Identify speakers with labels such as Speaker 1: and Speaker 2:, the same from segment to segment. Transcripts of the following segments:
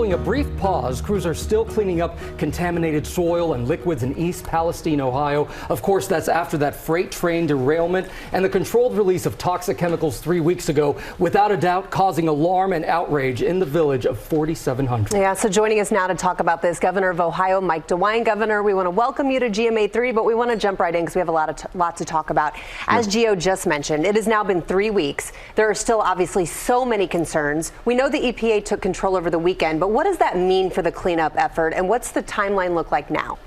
Speaker 1: Following a brief pause, crews are still cleaning up contaminated soil and liquids in East Palestine, Ohio. Of course, that's after that freight train derailment and the controlled release of toxic chemicals 3 weeks ago, without a doubt causing alarm and outrage in the village of 4,700.
Speaker 2: Yeah, so joining us now to talk about this, Governor of Ohio, Mike DeWine. Governor, we want to welcome you to GMA3, but we want to jump right in because we have a lot to talk about. As Gio just mentioned, it has now been 3 weeks. There are still obviously so many concerns. We know the EPA took control over the weekend, but what does that mean for the cleanup effort, and what's the timeline look like now?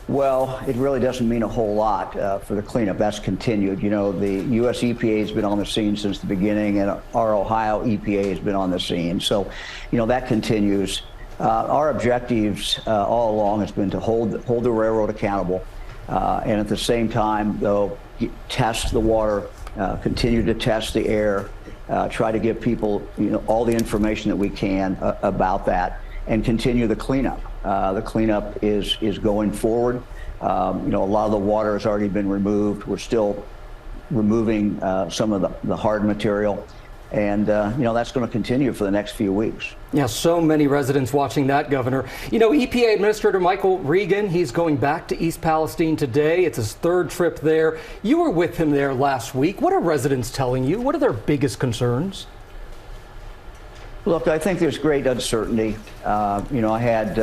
Speaker 3: Well, it really doesn't mean a whole lot for the cleanup. That's continued. You know, the U.S. EPA has been on the scene since the beginning, and our Ohio EPA has been on the scene. So, you know, that continues. Our objectives all along has been to hold the railroad accountable, and at the same time, though, test the water, continue to test the air, try to give people, you know, all the information that we can about that, and continue the cleanup. The cleanup is going forward. You know, a lot of the water has already been removed. We're still removing some of the hard material, and you know, that's going to continue for the next few weeks.
Speaker 1: Yeah, so many residents watching that, Governor. You know, EPA Administrator Michael Regan, he's going back to East Palestine today. It's his third trip there. You were with him there last week. What are residents telling you? What are their biggest concerns?
Speaker 3: Look, I think there's great uncertainty. You know, I had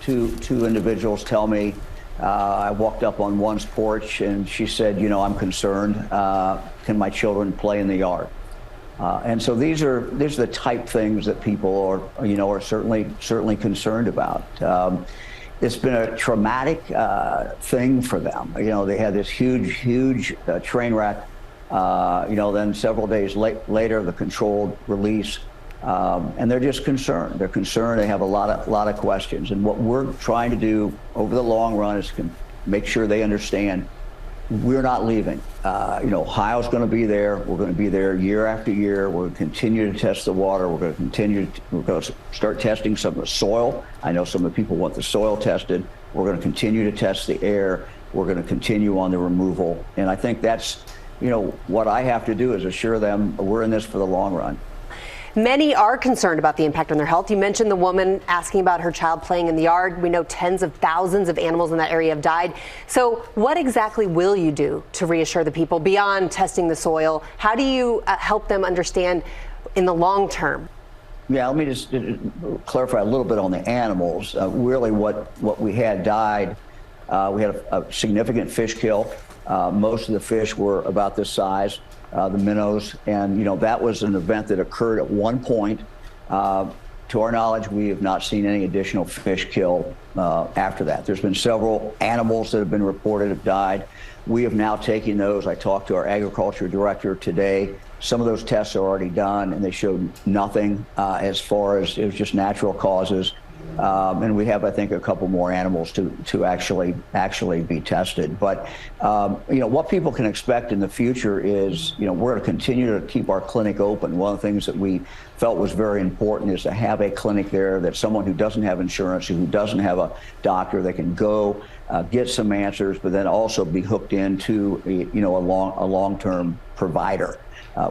Speaker 3: two individuals tell me, I walked up on one's porch and she said, you know, I'm concerned. Can my children play in the yard? And so these are the type things that people are, you know, are certainly concerned about. It's been a traumatic thing for them. You know, they had this huge train wreck. You know, then several days later, the controlled release, and they're just concerned. They're concerned. They have a lot of questions. And what we're trying to do over the long run is to make sure they understand we're not leaving. You know, Ohio's going to be there. We're going to be there year after year. We're going to continue to test the water. We're going to start testing some of the soil. I know some of the people want the soil tested. We're going to continue to test the air. We're going to continue on the removal. And I think that's, you know, what I have to do is assure them we're in this for the long run.
Speaker 2: Many are concerned about the impact on their health. You mentioned the woman asking about her child playing in the yard. We know tens of thousands of animals in that area have died. So what exactly will you do to reassure the people beyond testing the soil? How do you help them understand in the long term?
Speaker 3: Yeah, let me just clarify a little bit on the animals. Really what we had died, we had a significant fish kill. Most of the fish were about this size. The minnows, and you know, that was an event that occurred at one point. To our knowledge, we have not seen any additional fish kill after that. There's been several animals that have been reported have died. We have now taken those. I talked to our agriculture director today. Some of those tests are already done, and they showed nothing as far as it was just natural causes. And we have, I think, a couple more animals to actually be tested. But you know, what people can expect in the future is, you know, we're going to continue to keep our clinic open. One of the things that we felt was very important is to have a clinic there that someone who doesn't have insurance, who doesn't have a doctor, they can go get some answers, but then also be hooked into, you know, a long-term provider.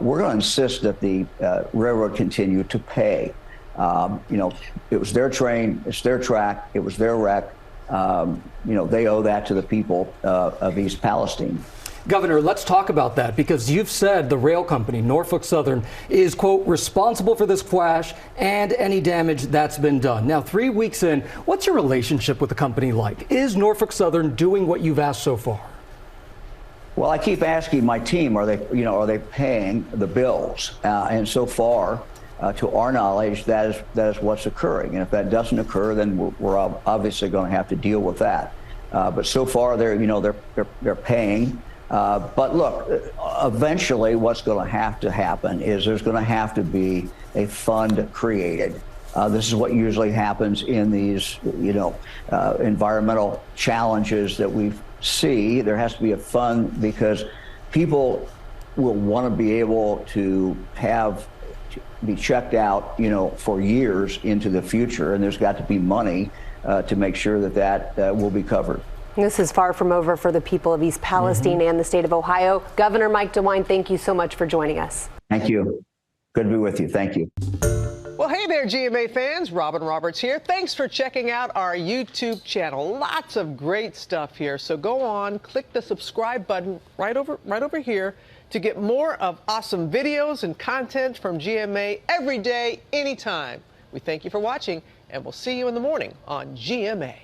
Speaker 3: We're going to insist that the railroad continue to pay. You know, it was their train, it's their track, it was their wreck. You know, they owe that to the people of East Palestine.
Speaker 1: Governor, let's talk about that, because you've said the rail company, Norfolk Southern, is, quote, responsible for this crash and any damage that's been done. Now, 3 weeks in, what's your relationship with the company like? Is Norfolk Southern doing what you've asked so far?
Speaker 3: Well, I keep asking my team, are they paying the bills? And so far, to our knowledge, that is what's occurring. And if that doesn't occur, then we're obviously going to have to deal with that. But so far, they're paying. But look, eventually, what's going to have to happen is there's going to have to be a fund created. This is what usually happens in these, you know, environmental challenges that we see. There has to be a fund because people will want to be able to be checked out, you know, for years into the future, and there's got to be money to make sure that will be covered.
Speaker 2: This is far from over for the people of East Palestine and the state of Ohio. Governor Mike DeWine, thank you so much for joining us.
Speaker 3: Thank you. Good to be with you. Thank you.
Speaker 4: Well, hey. Hey there, GMA fans. Robin Roberts here. Thanks for checking out our YouTube channel. Lots of great stuff here. So go on, click the subscribe button right over here to get more of awesome videos and content from GMA every day, anytime. We thank you for watching, and we'll see you in the morning on GMA.